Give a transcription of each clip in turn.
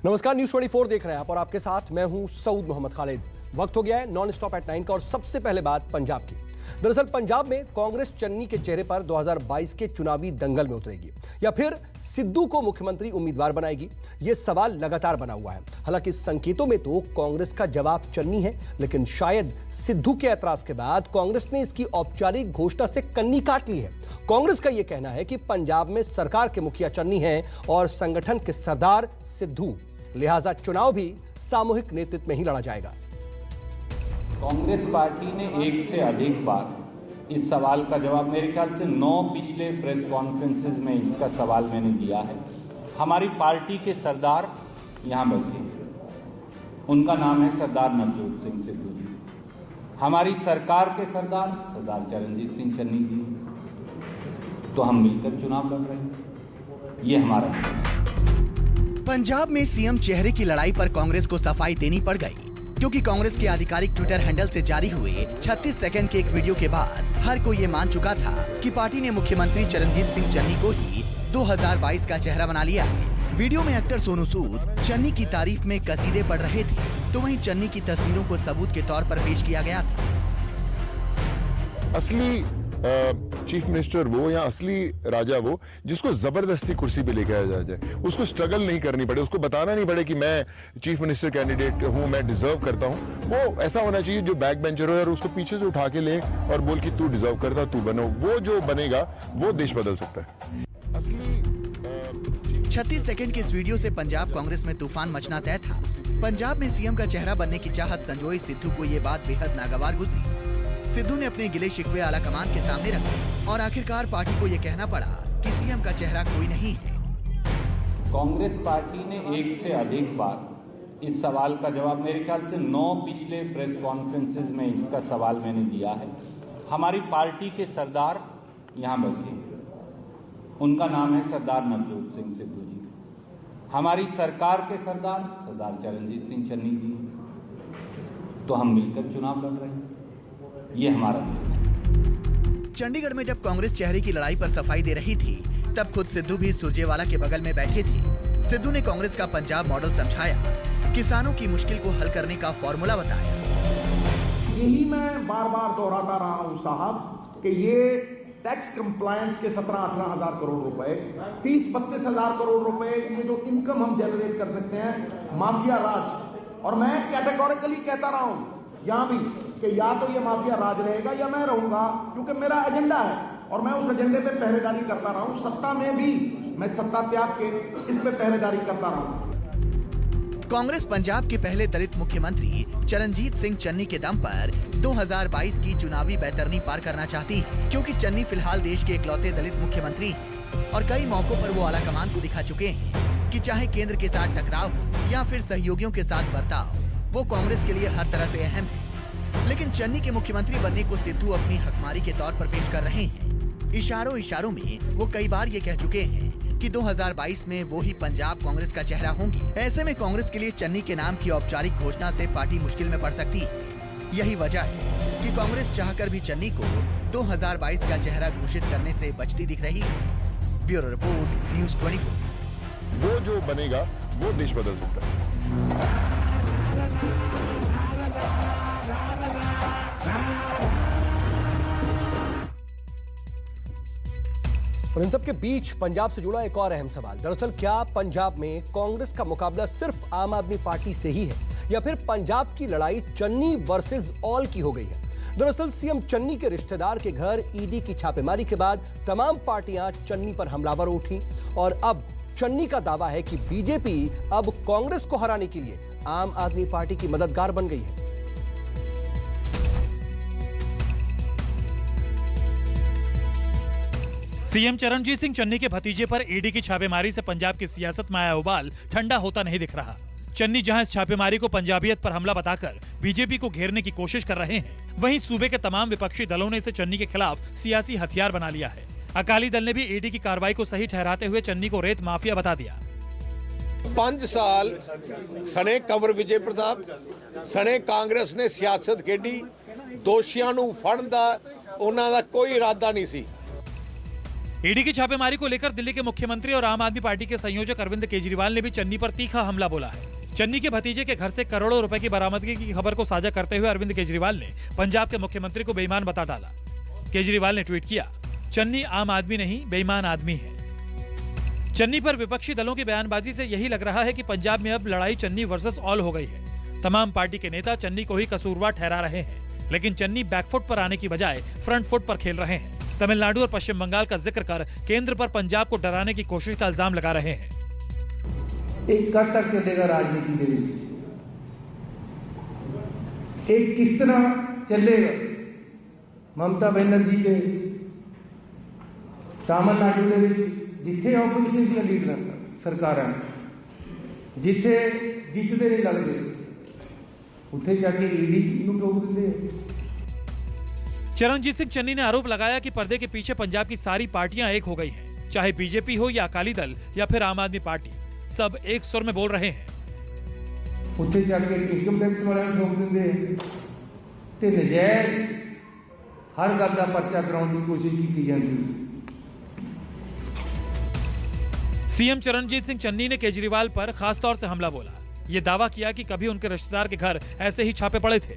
नमस्कार, न्यूज़ 24 देख रहे हैं आप और आपके साथ मैं हूं सऊद मोहम्मद खालिद। वक्त हो गया है नॉन स्टॉप एट 9 का और सबसे पहले बात पंजाब की। दरअसल पंजाब में कांग्रेस चन्नी के चेहरे पर 2022 के चुनावी दंगल में उतरेगी या फिर सिद्धू को मुख्यमंत्री उम्मीदवार बनाएगी, यह सवाल लगातार बना हुआ है। हालांकि संकेतों में तो कांग्रेस का जवाब चन्नी है, लेकिन शायद सिद्धू के ऐतराज के बाद कांग्रेस ने इसकी औपचारिक घोषणा से कन्नी काट ली है। कांग्रेस का यह कहना है कि पंजाब में सरकार के मुखिया चन्नी हैं और संगठन के सरदार सिद्धू, लिहाजा चुनाव भी सामूहिक नेतृत्व में ही लड़ा जाएगा। कांग्रेस पार्टी ने एक से अधिक बार इस सवाल का जवाब, मेरे ख्याल से 9 पिछले प्रेस कॉन्फ्रेंसेस में इसका सवाल मैंने दिया है। हमारी पार्टी के सरदार यहाँ बैठे, उनका नाम है सरदार नवजोत सिंह सिद्धू जी। हमारी सरकार के सरदार सरदार चरणजीत सिंह चन्नी जी, तो हम मिलकर चुनाव लड़ रहे हैं, ये हमारा। पंजाब में सीएम चेहरे की लड़ाई पर कांग्रेस को सफाई देनी पड़ गई, क्योंकि कांग्रेस के आधिकारिक ट्विटर हैंडल से जारी हुए 36 सेकंड के एक वीडियो के बाद हर कोई ये मान चुका था कि पार्टी ने मुख्यमंत्री चरणजीत सिंह चन्नी को ही 2022 का चेहरा बना लिया है। वीडियो में एक्टर सोनू सूद चन्नी की तारीफ में कसीदे पढ़ रहे थे, तो वहीं चन्नी की तस्वीरों को सबूत के तौर पर पेश किया गया था। असली चीफ मिनिस्टर वो या असली राजा वो जिसको जबरदस्ती कुर्सी पे लेके आया जाए, उसको स्ट्रगल नहीं करनी पड़े, उसको बताना नहीं पड़े कि मैं चीफ मिनिस्टर कैंडिडेट हूं, मैं डिजर्व करता हूं। वो ऐसा होना चाहिए जो बैक बेंचर हो और उसको पीछे से उठा के ले और बोल कि तू डिजर्व करता, तू बनो। वो जो बनेगा वो देश बदल सकता है। असली 36 सेकंड के इस वीडियो से पंजाब कांग्रेस में तूफान मचना तय था। पंजाब में सीएम का चेहरा बनने की चाहत संजोई सिद्धू को ये बात बेहद नागवार गुजरी। सिद्धू ने अपने गिले शिकवे आला कमान के सामने रखे और आखिरकार पार्टी को यह कहना पड़ा कि सीएम का चेहरा कोई नहीं है। कांग्रेस पार्टी ने एक से अधिक बार इस सवाल का जवाब, मेरे ख्याल से 9 पिछले प्रेस कॉन्फ्रेंसेस में इसका सवाल मैंने दिया है। हमारी पार्टी के सरदार यहाँ बैठे, उनका नाम है सरदार नवजोत सिंह सिद्धू जी। हमारी सरकार के सरदार सरदार चरणजीत सिंह चन्नी जी, तो हम मिलकर चुनाव लड़ रहे हैं, ये हमारा। चंडीगढ़ में जब कांग्रेस चेहरे की लड़ाई पर सफाई दे रही थी, तब खुद सिद्धू भी सुरजेवाला के बगल में बैठे थे। सिद्धू ने कांग्रेस का पंजाब मॉडल समझाया, किसानों की मुश्किल को हल करने का फॉर्मूला बताया। यही मैं बार बार दोहराता रहा हूं साहब कि ये टैक्स कंप्लायंस के 17-18 हजार करोड़ रुपए, 30-32 हजार करोड़ रुपए, ये जो इनकम हम जनरेट कर सकते हैं माफिया राज। और मैं कैटेगोरिकली कहता रहा हूं यहां भी कि या तो ये माफिया राज रहेगा या मैं रहूंगा, क्योंकि मेरा एजेंडा है और मैं उस एजेंडे पे पहरेदारी करता रहा हूं। सत्ता में भी मैं सत्ता त्याग के इस पे पहरेदारी करता रहा हूं। कांग्रेस पंजाब के पहले दलित मुख्यमंत्री चरणजीत सिंह चन्नी के दम पर 2022 की चुनावी बैतरनी पार करना चाहती है, क्योंकि चन्नी फिलहाल देश के इकलौते दलित मुख्यमंत्री हैं और कई मौकों पर वो आला कमान को दिखा चुके हैं कि चाहे केंद्र के साथ टकराव हो या फिर सहयोगियों के साथ बर्ताव, वो कांग्रेस के लिए हर तरह से अहम है। लेकिन चन्नी के मुख्यमंत्री बनने को सिद्धू अपनी हकमारी के तौर पर पेश कर रहे हैं। इशारों में वो कई बार ये कह चुके हैं कि 2022 में वो ही पंजाब कांग्रेस का चेहरा होंगे। ऐसे में कांग्रेस के लिए चन्नी के नाम की औपचारिक घोषणा से पार्टी मुश्किल में पड़ सकती है। यही वजह है कि कांग्रेस चाहकर भी चन्नी को 2022 का चेहरा घोषित करने से बचती दिख रही है। Bureau report, news 24। वो जो बनेगा वो देश बदल सकता है। और इन सब के बीच पंजाब से जुड़ा एक और अहम सवाल, दरअसल क्या पंजाब में कांग्रेस का मुकाबला सिर्फ आम आदमी पार्टी से ही है या फिर पंजाब की लड़ाई चन्नी वर्सेस ऑल की हो गई है? दरअसल सीएम चन्नी के रिश्तेदार के घर ईडी की छापेमारी के बाद तमाम पार्टियां चन्नी पर हमलावर उठी और अब चन्नी का दावा है कि बीजेपी अब कांग्रेस को हराने के लिए आम आदमी पार्टी की मददगार बन गई है। सीएम चरणजीत सिंह चन्नी के भतीजे पर ईडी की छापेमारी से पंजाब की सियासत में आया उबाल ठंडा होता नहीं दिख रहा। चन्नी जहां इस छापेमारी को पंजाबियत पर हमला बताकर बीजेपी को घेरने की कोशिश कर रहे हैं, वहीं सूबे के तमाम विपक्षी दलों ने इसे चन्नी के खिलाफ सियासी हथियार बना लिया है। अकाली दल ने भी ईडी की कार्रवाई को सही ठहराते हुए चन्नी को रेत माफिया बता दिया। 5 साल सने कंवर विजय प्रताप सने कांग्रेस ने सियासत खेडी, दोषियों नूं फड़न दा उन्हां दा कोई इरादा नहीं सी। ईडी की छापेमारी को लेकर दिल्ली के मुख्यमंत्री और आम आदमी पार्टी के संयोजक अरविंद केजरीवाल ने भी चन्नी पर तीखा हमला बोला है। चन्नी के भतीजे के घर से करोड़ों रुपए की बरामदगी की खबर को साझा करते हुए अरविंद केजरीवाल ने पंजाब के मुख्यमंत्री को बेईमान बता डाला। केजरीवाल ने ट्वीट किया, चन्नी आम आदमी नहीं बेईमान आदमी है। चन्नी पर विपक्षी दलों की बयानबाजी से यही लग रहा है कि पंजाब में अब लड़ाई चन्नी वर्सेस ऑल हो गई है। तमाम पार्टी के नेता चन्नी को ही कसूरवार ठहरा रहे हैं, लेकिन चन्नी बैकफुट पर आने की बजाय फ्रंट फुट पर खेल रहे हैं। तमिलनाडु और पश्चिम बंगाल का जिक्र कर केंद्र पर पंजाब को डराने की कोशिश का इल्जाम लगा रहे हैं। एक कद तक चलेगा राजनीति के विच, एक किस तरह चलेगा। ममता बनर्जी के तमिलनाडु के विच जिथे ओपोजिशन दी लीडर सरकार जिथे जितते नहीं लगते उत्थे जाके ईडी नूं रोक दिंदे। चरणजीत सिंह चन्नी ने आरोप लगाया कि पर्दे के पीछे पंजाब की सारी पार्टियां एक हो गई हैं, चाहे बीजेपी हो या अकाली दल या फिर आम आदमी पार्टी, सब एक सुर में बोल रहे हैं। उत्थे जाके इनकम टैक्स वाले रोक देंगे ते नजायज हर गल का पर्चा कराने की कोशिश की जाती। सीएम चरणजीत सिंह चन्नी ने केजरीवाल पर खास तौर से हमला बोला। ये दावा किया कि कभी उनके रिश्तेदार के घर ऐसे ही छापे पड़े थे।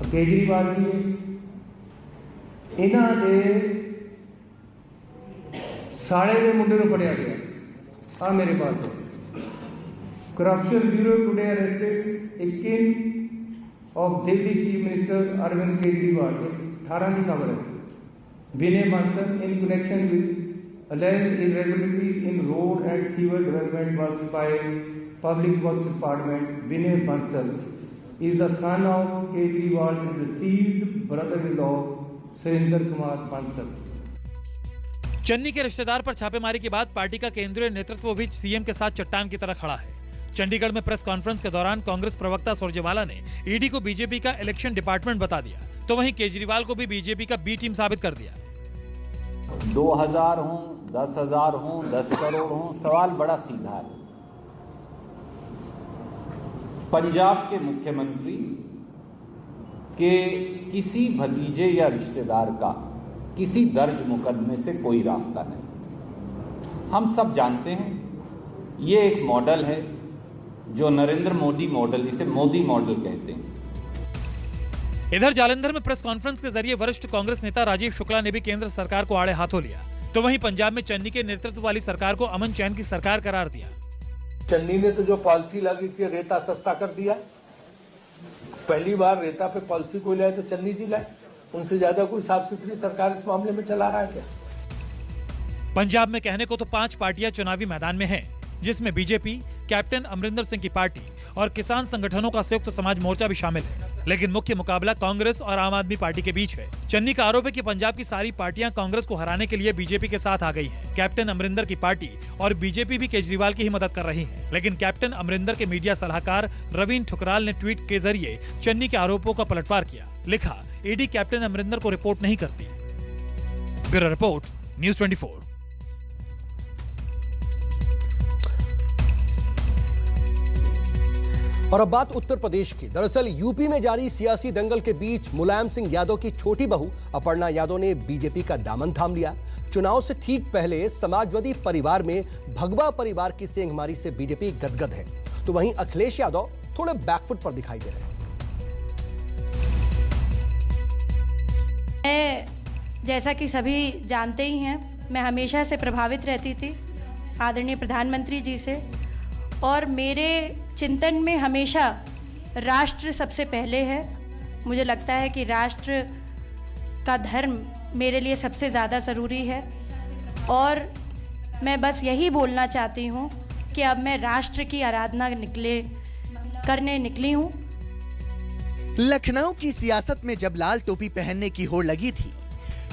केजरीवाल जी इन्हां दे साले दे मुंडे नूं फड़िया गया। आ मेरे पास है corruption bureau today arrested a king of Delhi chief minister Arvind Kejriwal. 18 की खबर है। Vinay Bansal in connection with alleged irregularities in road and sewer development works by Public Works Department. Vinay Bansal is the son of Kejriwal's deceased brother-in-law Surinder Kumar Bansal. Channi के रिश्तेदार पर छापेमारी के बाद party का केंद्रीय नेतृत्व भी सीएम के साथ चट्टान की तरह खड़ा है। चंडीगढ़ में प्रेस कॉन्फ्रेंस के दौरान कांग्रेस प्रवक्ता सुरजेवाला ने ईडी को बीजेपी का इलेक्शन डिपार्टमेंट बता दिया, तो वहीं केजरीवाल को भी बीजेपी का बी टीम साबित कर दिया। 2000 हों, 10,000 हों, 10 करोड़ हों, सवाल बड़ा सीधा है। पंजाब के मुख्यमंत्री के किसी भतीजे या रिश्तेदार का किसी दर्ज मुकदमे से कोई रास्ता नहीं। हम सब जानते हैं ये एक मॉडल है जो नरेंद्र मोदी मॉडल, इसे मोदी मॉडल कहते हैं। इधर जालंधर में प्रेस कॉन्फ्रेंस के जरिए वरिष्ठ कांग्रेस नेता राजीव शुक्ला ने भी केंद्र सरकार को आड़े हाथों लिया, तो वहीं पंजाब में चन्नी के नेतृत्व वाली सरकार को अमन चैन की सरकार करार दिया। चन्नी ने तो जो पॉलिसी लगी कि रेता सस्ता कर दिया, पहली बार रेता पे पॉलिसी कोई लाए तो चन्नी जी लाए। उनसे ज्यादा कोई साफ सुथरी सरकार इस मामले में चला रहा है क्या? पंजाब में कहने को तो 5 पार्टियां चुनावी मैदान में हैं, जिसमें बीजेपी, कैप्टन अमरिंदर सिंह की पार्टी और किसान संगठनों का संयुक्त समाज मोर्चा भी शामिल है। लेकिन मुख्य मुकाबला कांग्रेस और आम आदमी पार्टी के बीच है। चन्नी का आरोप है कि पंजाब की सारी पार्टियां कांग्रेस को हराने के लिए बीजेपी के साथ आ गई हैं। कैप्टन अमरिंदर की पार्टी और बीजेपी भी केजरीवाल की ही मदद कर रही है। लेकिन कैप्टन अमरिंदर के मीडिया सलाहकार रवीन ठुकराल ने ट्वीट के जरिए चन्नी के आरोपों का पलटवार किया। लिखा, ईडी कैप्टन अमरिंदर को रिपोर्ट नहीं करती। Bureau report, news 24। और अब बात उत्तर प्रदेश की। दरअसल यूपी में जारी सियासी दंगल के बीच मुलायम सिंह यादव की छोटी बहू अपर्णा यादव ने बीजेपी का दामन थाम लिया। चुनाव से ठीक पहले समाजवादी परिवार में भगवा परिवार की सेंधमारी से बीजेपी गदगद है, तो वहीं अखिलेश यादव थोड़े बैकफुट पर दिखाई दे रहे हैं। जैसा कि सभी जानते ही हैं, मैं हमेशा से प्रभावित रहती थी आदरणीय प्रधानमंत्री जी से, और मेरे चिंतन में हमेशा राष्ट्र सबसे पहले है। मुझे लगता है कि राष्ट्र का धर्म मेरे लिए सबसे ज़्यादा ज़रूरी है, और मैं बस यही बोलना चाहती हूँ कि अब मैं राष्ट्र की आराधना करने निकली हूँ। लखनऊ की सियासत में जब लाल टोपी पहनने की होड़ लगी थी,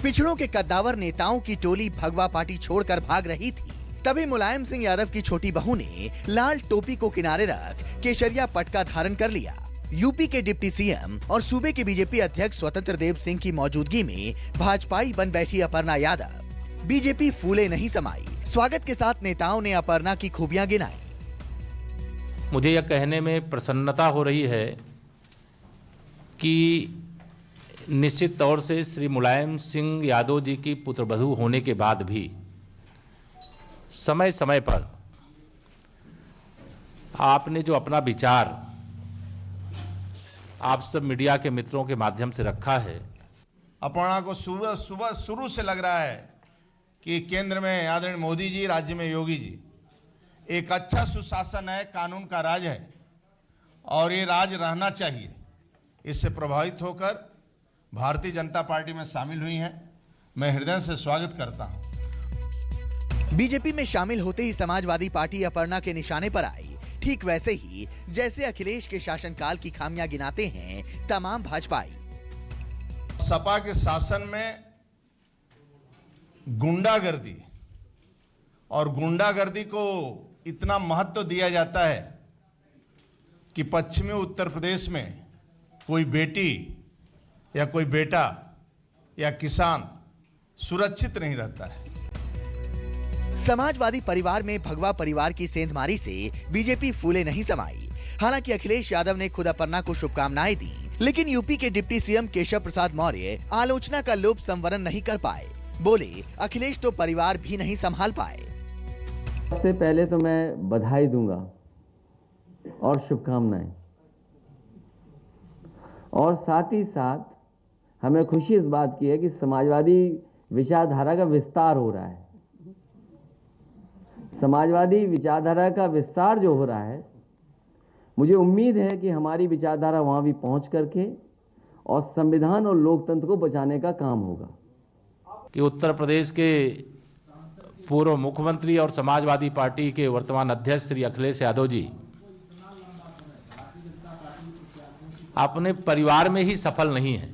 पिछड़ों के कद्दावर नेताओं की टोली भगवा पार्टी छोड़कर भाग रही थी, तभी मुलायम सिंह यादव की छोटी बहू ने लाल टोपी को किनारे रख केसरिया पटका धारण कर लिया। यूपी के डिप्टी सीएम और सूबे के बीजेपी अध्यक्ष स्वतंत्र देव सिंह की मौजूदगी में भाजपाई बन बैठी अपर्णा यादव। बीजेपी फूले नहीं समाई। स्वागत के साथ नेताओं ने अपर्णा की खूबियां गिनाई। मुझे यह कहने में प्रसन्नता हो रही है कि निश्चित तौर से श्री मुलायम सिंह यादव जी की पुत्रवधू होने के बाद भी समय समय पर आपने जो अपना विचार आप सब मीडिया के मित्रों के माध्यम से रखा है, अपर्णा को सुबह शुरू से लग रहा है कि केंद्र में आदरणीय मोदी जी, राज्य में योगी जी, एक अच्छा सुशासन है, कानून का राज है और ये राज रहना चाहिए। इससे प्रभावित होकर भारतीय जनता पार्टी में शामिल हुई हैं। मैं हृदय से स्वागत करता हूं। बीजेपी में शामिल होते ही समाजवादी पार्टी अपर्णा के निशाने पर आई, ठीक वैसे ही जैसे अखिलेश के शासनकाल की खामियां गिनाते हैं तमाम भाजपाई। सपा के शासन में गुंडागर्दी और गुंडागर्दी को इतना महत्व दिया जाता है कि पश्चिमी उत्तर प्रदेश में कोई बेटी या कोई बेटा या किसान सुरक्षित नहीं रहता है। समाजवादी परिवार में भगवा परिवार की सेंधमारी से बीजेपी फूले नहीं समाई। हालांकि अखिलेश यादव ने खुद अपर्णा को शुभकामनाएं दी, लेकिन यूपी के डिप्टी सीएम केशव प्रसाद मौर्य आलोचना का लोभ संवरण नहीं कर पाए। बोले अखिलेश तो परिवार भी नहीं संभाल पाए। सबसे पहले तो मैं बधाई दूंगा और शुभकामनाएं, और साथ ही साथ हमें खुशी इस बात की है कि समाजवादी विचारधारा का विस्तार हो रहा है। समाजवादी विचारधारा का विस्तार जो हो रहा है, मुझे उम्मीद है कि हमारी विचारधारा वहां भी पहुंच करके और संविधान और लोकतंत्र को बचाने का काम होगा। कि उत्तर प्रदेश के पूर्व मुख्यमंत्री और समाजवादी पार्टी के वर्तमान अध्यक्ष श्री अखिलेश यादव जी अपने परिवार में ही सफल नहीं हैं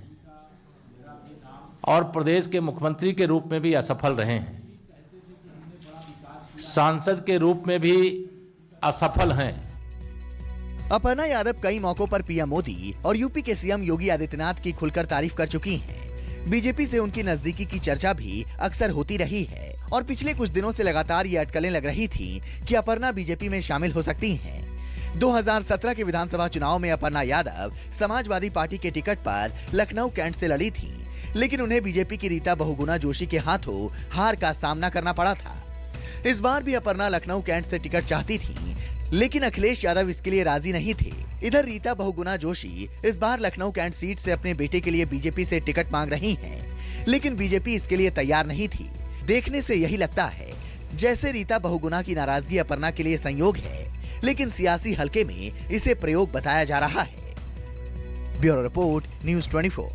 और प्रदेश के मुख्यमंत्री के रूप में भी असफल रहे हैं, सांसद के रूप में भी असफल हैं। अपर्णा यादव कई मौकों पर पीएम मोदी और यूपी के सीएम योगी आदित्यनाथ की खुलकर तारीफ कर चुकी हैं। बीजेपी से उनकी नजदीकी की चर्चा भी अक्सर होती रही है और पिछले कुछ दिनों से लगातार ये अटकलें लग रही थी कि अपर्णा बीजेपी में शामिल हो सकती हैं। 2017 के विधानसभा चुनाव में अपर्णा यादव समाजवादी पार्टी के टिकट पर लखनऊ कैंट से लड़ी थी, लेकिन उन्हें बीजेपी की रीता बहुगुणा जोशी के हाथों हार का सामना करना पड़ा था। इस बार भी अपर्णा लखनऊ कैंट से टिकट चाहती थी, लेकिन अखिलेश यादव इसके लिए राजी नहीं थे। इधर रीता बहुगुणा जोशी इस बार लखनऊ कैंट सीट से अपने बेटे के लिए बीजेपी से टिकट मांग रही हैं, लेकिन बीजेपी इसके लिए तैयार नहीं थी। देखने से यही लगता है जैसे रीता बहुगुणा की नाराजगी अपर्णा के लिए संयोग है, लेकिन सियासी हलके में इसे प्रयोग बताया जा रहा है। Bureau report, news 24।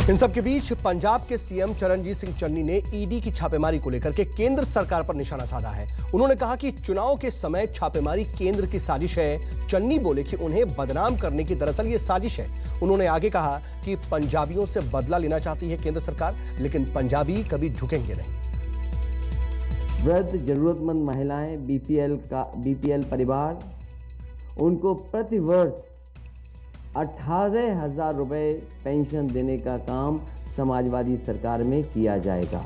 इन सब के बीच पंजाब के सीएम चरणजीत सिंह चन्नी ने ईडी की छापेमारी को लेकर के केंद्र सरकार पर निशाना साधा है। उन्होंने कहा कि चुनाव के समय छापेमारी केंद्र की साजिश है। चन्नी बोले कि उन्हें बदनाम करने की दरअसल ये साजिश है। उन्होंने आगे कहा कि पंजाबियों से बदला लेना चाहती है केंद्र सरकार, लेकिन पंजाबी कभी झुकेंगे नहीं। वृद्ध, जरूरतमंद महिलाएं, बीपीएल परिवार, उनको प्रतिवर्ष 18,000 रुपए पेंशन देने का काम समाजवादी सरकार में किया जाएगा।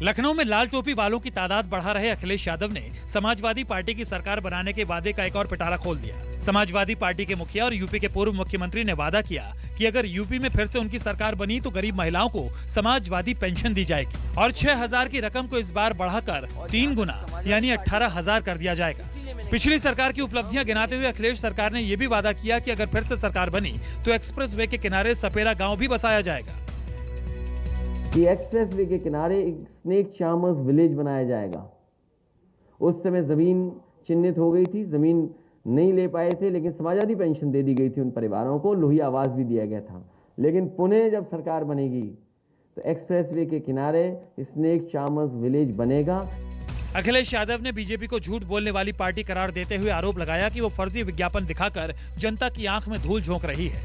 लखनऊ में लाल टोपी वालों की तादाद बढ़ा रहे अखिलेश यादव ने समाजवादी पार्टी की सरकार बनाने के वादे का एक और पिटारा खोल दिया। समाजवादी पार्टी के मुखिया और यूपी के पूर्व मुख्यमंत्री ने वादा किया कि अगर यूपी में फिर से उनकी सरकार बनी तो गरीब महिलाओं को समाजवादी पेंशन दी जाएगी और 6,000 की रकम को इस बार बढ़ाकर 3 गुना यानी 18,000 कर दिया जाएगा। पिछली सरकार की उपलब्धियां गिनाते हुए अखिलेश सरकार ने ये भी वादा किया कि अगर फिर से सरकार बनी तो एक्सप्रेस वे के किनारे सपेरा गांव भी बसाया जाएगा। कि एक्सप्रेस वे के किनारे एक स्नेक चार्मर्स विलेज बनाया जाएगा। उस समय जमीन चिन्हित हो गई थी, जमीन नहीं ले पाए थे, लेकिन समाजवादी पेंशन दे दी गई थी उन परिवारों को, लोही आवास भी दिया गया था। लेकिन पुणे जब सरकार बनेगी तो एक्सप्रेस वे के किनारे स्नेक चार्मर्स विलेज बनेगा। अखिलेश यादव ने बीजेपी को झूठ बोलने वाली पार्टी करार देते हुए आरोप लगाया कि वो फर्जी विज्ञापन दिखाकर जनता की आंख में धूल झोंक रही है।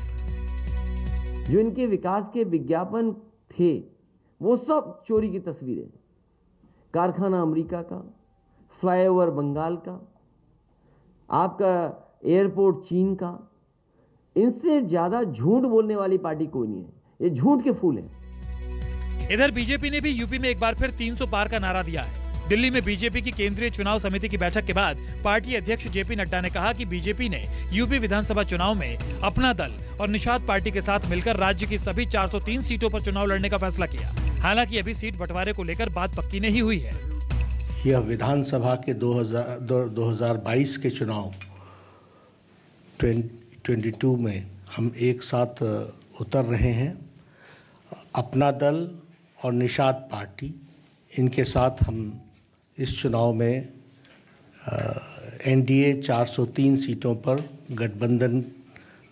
जो इनके विकास के विज्ञापन थे वो सब चोरी की तस्वीरें, कारखाना अमेरिका का, फ्लाईओवर बंगाल का, आपका एयरपोर्ट चीन का, इनसे ज्यादा झूठ बोलने वाली पार्टी कोई नहीं है। ये झूठ के फूल हैं। इधर बीजेपी ने भी यूपी में एक बार फिर 300 पार का नारा दिया है। दिल्ली में बीजेपी की केंद्रीय चुनाव समिति की बैठक के बाद पार्टी अध्यक्ष जेपी नड्डा ने कहा कि बीजेपी ने यूपी विधानसभा चुनाव में अपना दल और निषाद पार्टी के साथ मिलकर राज्य की सभी 403 सीटों पर चुनाव लड़ने का फैसला किया। हालांकि अभी सीट बंटवारे को लेकर बात पक्की नहीं हुई है। यह विधानसभा के 2022 के चुनाव 2022 में हम एक साथ उतर रहे हैं। अपना दल और निषाद पार्टी, इनके साथ हम इस चुनाव में एनडीए 403 सीटों पर गठबंधन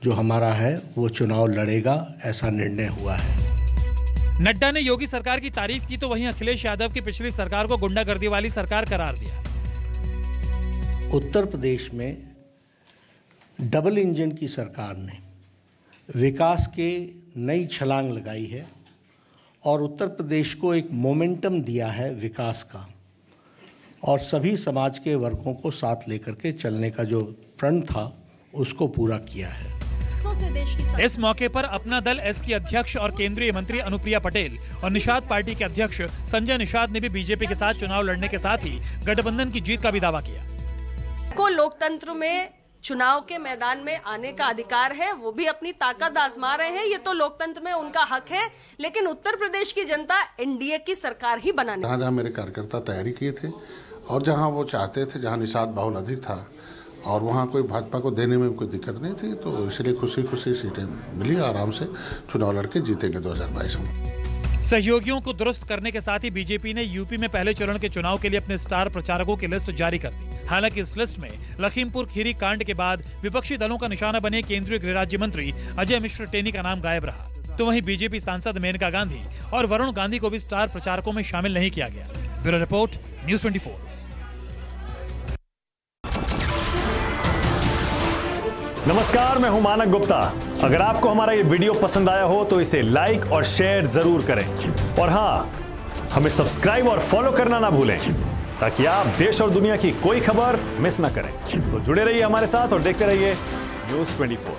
जो हमारा है वो चुनाव लड़ेगा, ऐसा निर्णय हुआ है। नड्डा ने योगी सरकार की तारीफ की तो वहीं अखिलेश यादव की पिछली सरकार को गुंडागर्दी वाली सरकार करार दिया। उत्तर प्रदेश में डबल इंजन की सरकार ने विकास के नई छलांग लगाई है और उत्तर प्रदेश को एक मोमेंटम दिया है विकास का, और सभी समाज के वर्गों को साथ लेकर के चलने का जो प्रण था उसको पूरा किया है। इस मौके पर अपना दल एस की अध्यक्ष और केंद्रीय मंत्री अनुप्रिया पटेल और निषाद पार्टी के अध्यक्ष संजय निषाद ने भी बीजेपी के साथ चुनाव लड़ने के साथ ही गठबंधन की जीत का भी दावा किया। को लोकतंत्र में चुनाव के मैदान में आने का अधिकार है, वो भी अपनी ताकत आजमा रहे हैं, ये तो लोकतंत्र में उनका हक है। लेकिन उत्तर प्रदेश की जनता एनडीए की सरकार ही बनाने। जहाँ मेरे कार्यकर्ता तैयारी किए थे और जहाँ वो चाहते थे, जहाँ निषाद बाहुल अधिक था और वहाँ कोई भाजपा को देने में कोई दिक्कत नहीं थी, तो इसलिए खुशी खुशी सीटें मिली, आराम से चुनाव लड़के जीतेंगे 2022 में। सहयोगियों को दुरुस्त करने के साथ ही बीजेपी ने यूपी में पहले चरण के चुनाव के लिए अपने स्टार प्रचारकों की लिस्ट जारी कर दी। हालांकि इस लिस्ट में लखीमपुर खीरी कांड के बाद विपक्षी दलों का निशाना बने केंद्रीय गृह राज्य मंत्री अजय मिश्र टेनी का नाम गायब रहा। तो वहीं बीजेपी सांसद मेनका गांधी और वरुण गांधी को भी स्टार प्रचारकों में शामिल नहीं किया गया। Bureau report, news 24। नमस्कार, मैं हूं मानक गुप्ता। अगर आपको हमारा ये वीडियो पसंद आया हो तो इसे लाइक और शेयर जरूर करें, और हाँ, हमें सब्सक्राइब और फॉलो करना ना भूलें ताकि आप देश और दुनिया की कोई खबर मिस ना करें। तो जुड़े रहिए हमारे साथ और देखते रहिए न्यूज़ 24।